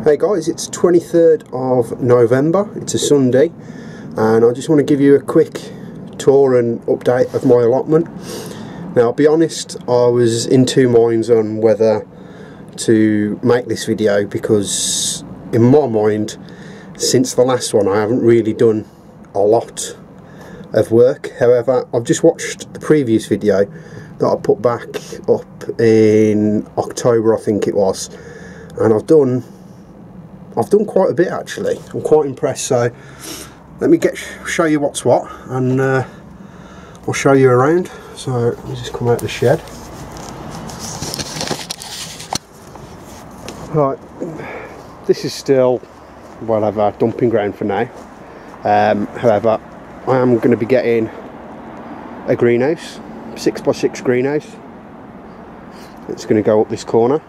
Hey guys, it's 23rd of November, it's a Sunday, and I just want to give you a quick tour and update of my allotment. Now, I'll be honest, I was in two minds on whether to make this video because in my mind, since the last one, I haven't really done a lot of work. However, I've just watched the previous video that I put back up in October, I think it was, and I've done quite a bit actually. I'm quite impressed, so let me show you what's what, and I'll show you around. So let me just come out of the shed. Right, this is still whatever dumping ground for now. However, I am going to be getting a greenhouse, 6x6 greenhouse. It's going to go up this corner.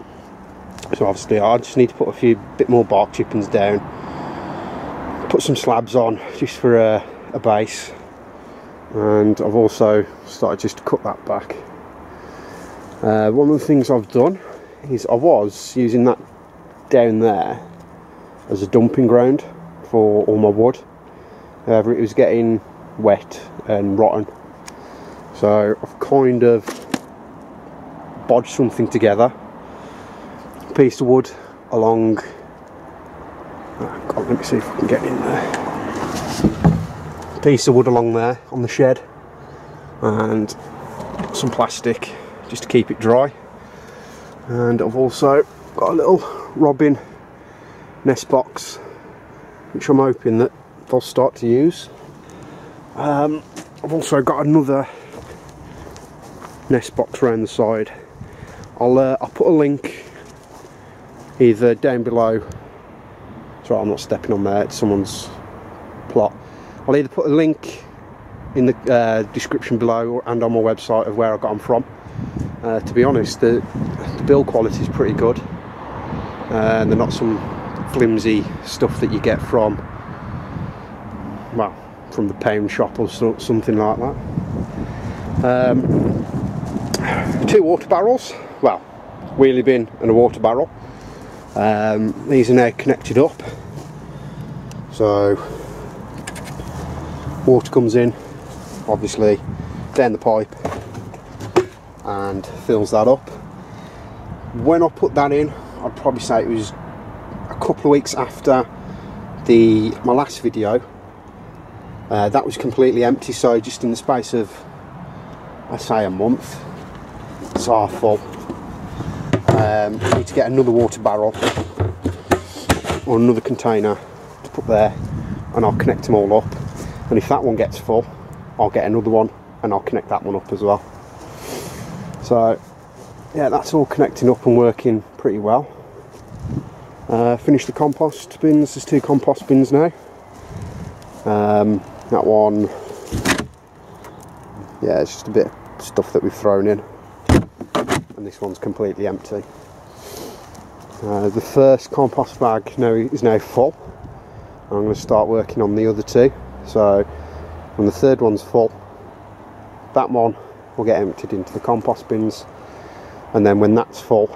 So obviously I just need to put a bit more bark chippings down, put some slabs on just for a base, and I've also started just to cut that back. One of the things I've done is I was using that down there as a dumping ground for all my wood. However, it was getting wet and rotten, so I've kind of bodged something together. Piece of wood along, let me see if I can get in there. Piece of wood along there on the shed, and some plastic just to keep it dry. And I've also got a little robin nest box, which I'm hoping that they'll start to use. I've also got another nest box around the side. I'll put a link either down below. Sorry, I'm not stepping on there, it's someone's plot. I'll either put a link in the description below and on my website of where I got them from. To be honest, the build quality is pretty good, and they're not some flimsy stuff that you get from, well, from the pound shop or something like that. 2 water barrels, well, wheelie bin and a water barrel. These are now connected up, so water comes in obviously down the pipe and fills that up. When I put that in, I'd probably say it was a couple of weeks after my last video. That was completely empty, so just in the space of, I'd say, a month, it's half full. I need to get another water barrel or another container to put there, and I'll connect them all up, and if that one gets full, I'll get another one and I'll connect that one up as well. So yeah, that's all connecting up and working pretty well. Finished the compost bins. There's 2 compost bins now. That one, yeah, it's just a bit of stuff that we've thrown in, and this one's completely empty. The first compost bag is now full. I'm going to start working on the other 2. So when the third one's full, that one will get emptied into the compost bins, and then when that's full,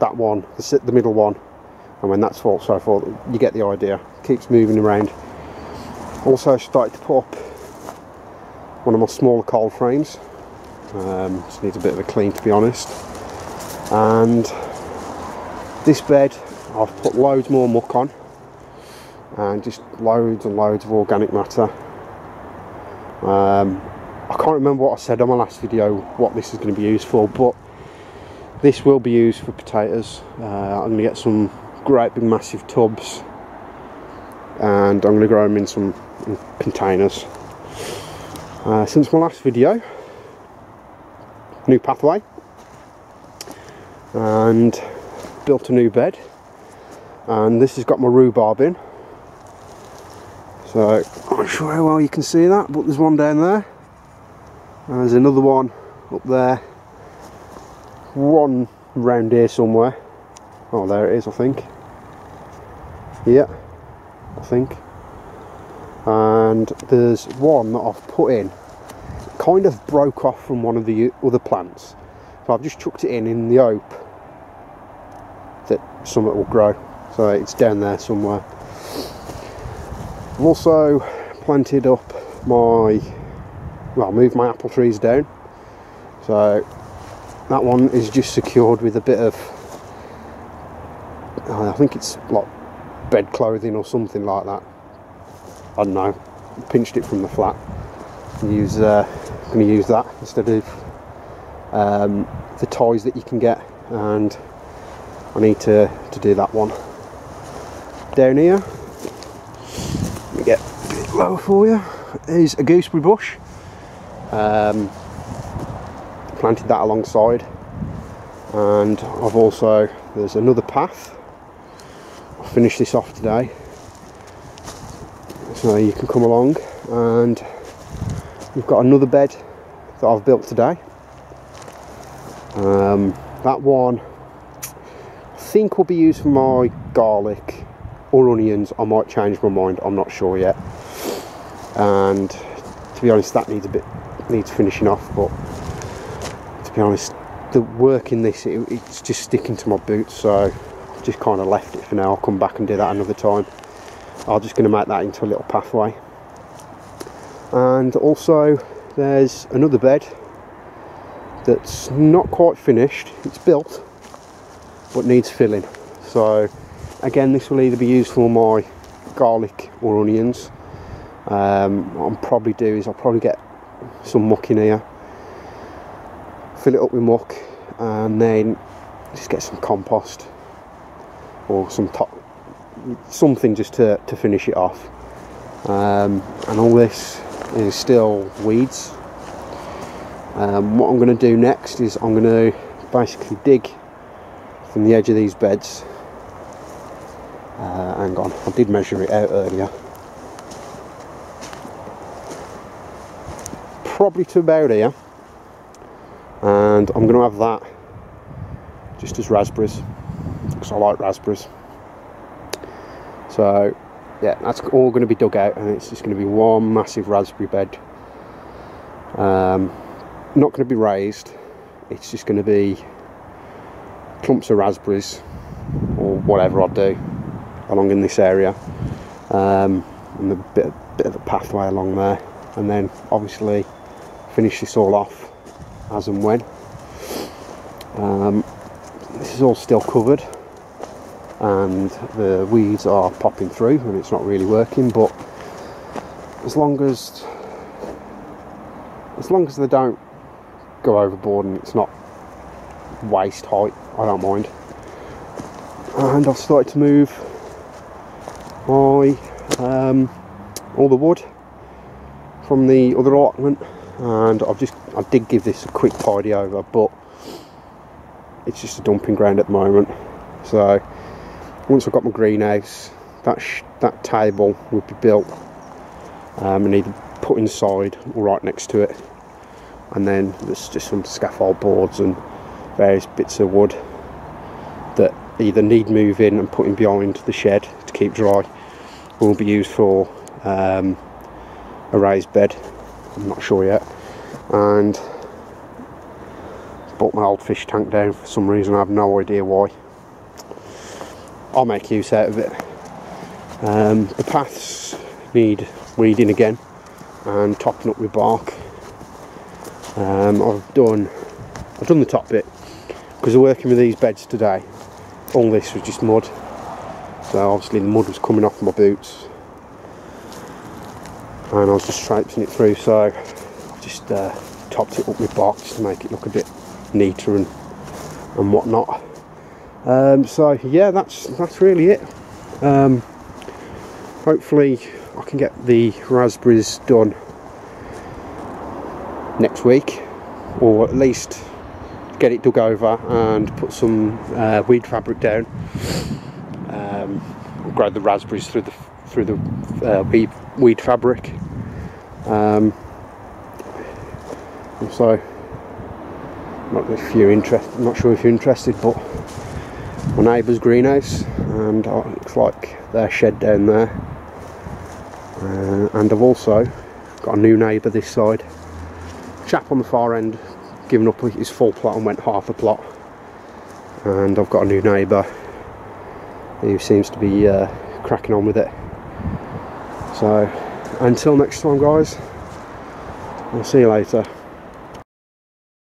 that one, the middle one, and when that's full, so forth. You get the idea. Keeps moving around. Also started to put up one of my smaller cold frames. Just needs a bit of a clean, to be honest. And this bed, I've put loads more muck on, and just loads and loads of organic matter. I can't remember what I said on my last video what this is going to be used for, but this will be used for potatoes. I'm going to get some great big massive tubs, and I'm going to grow them in some containers. Since my last video, new pathway, and built a new bed, and this has got my rhubarb in, so I'm not sure how well you can see that, but there's one down there, and there's another one up there, one round here somewhere. Oh, there it is, I think. Yeah, I think. And there's one that I've put in, kind of broke off from one of the other plants, so I've just chucked it in the hope that something will grow. So it's down there somewhere. I've also planted up moved my apple trees down. So that one is just secured with a bit of, I think it's like bed clothing or something like that. I don't know. Pinched it from the flat. I'm going to use that instead of the ties that you can get, and I need to do that one. Down here, let me get a bit lower for you, is a gooseberry bush. Planted that alongside, and there's another path. I'll finish this off today, so you can come along, and we've got another bed that I've built today. That one I think will be used for my garlic or onions. I might change my mind, I'm not sure yet. And to be honest, that needs finishing off, but to be honest, the work in this, it's just sticking to my boots, so I've just kind of left it for now. I'll come back and do that another time. I'm just going to make that into a little pathway. And also there's another bed that's not quite finished. It's built but needs filling. So again, this will either be used for my garlic or onions. What I'll probably do is I'll probably get some muck in here, fill it up with muck, and then just get some compost or something just to finish it off. And all this is still weeds. What I'm going to do next is I'm going to basically dig from the edge of these beds. Hang on, I did measure it out earlier. Probably to about here, and I'm going to have that just as raspberries, because I like raspberries. So yeah, that's all going to be dug out, and it's just going to be one massive raspberry bed. Not going to be raised, it's just going to be clumps of raspberries or whatever I do along in this area, and a bit of a pathway along there, and then obviously finish this all off as and when. This is all still covered, and the weeds are popping through, and it's not really working, but as long as they don't go overboard and it's not waist height, I don't mind. And I've started to move my all the wood from the other allotment, and I did give this a quick tidy over, but it's just a dumping ground at the moment. So once I've got my greenhouse, that table would be built and either put inside or right next to it, and then there's just some scaffold boards and various bits of wood that either need moving and putting behind the shed to keep dry, or will be used for a raised bed. I'm not sure yet. And brought my old fish tank down for some reason, I have no idea why. I'll make use out of it. The paths need weeding again and topping up with bark. I've done the top bit because of working with these beds today. All this was just mud, so obviously the mud was coming off my boots, and I was just traipsing it through. So I've just topped it up with bark just to make it look a bit neater and whatnot. So yeah, that's really it. Hopefully I can get the raspberries done next week, or at least get it dug over and put some weed fabric down. Grow the raspberries through the weed fabric. So I'm not sure if you're interested, but my neighbour's greenhouse, and it looks like their shed down there. And I've also got a new neighbour this side. Chap on the far end given up his full plot and went half a plot, and I've got a new neighbour who seems to be cracking on with it. So until next time guys, I'll see you later.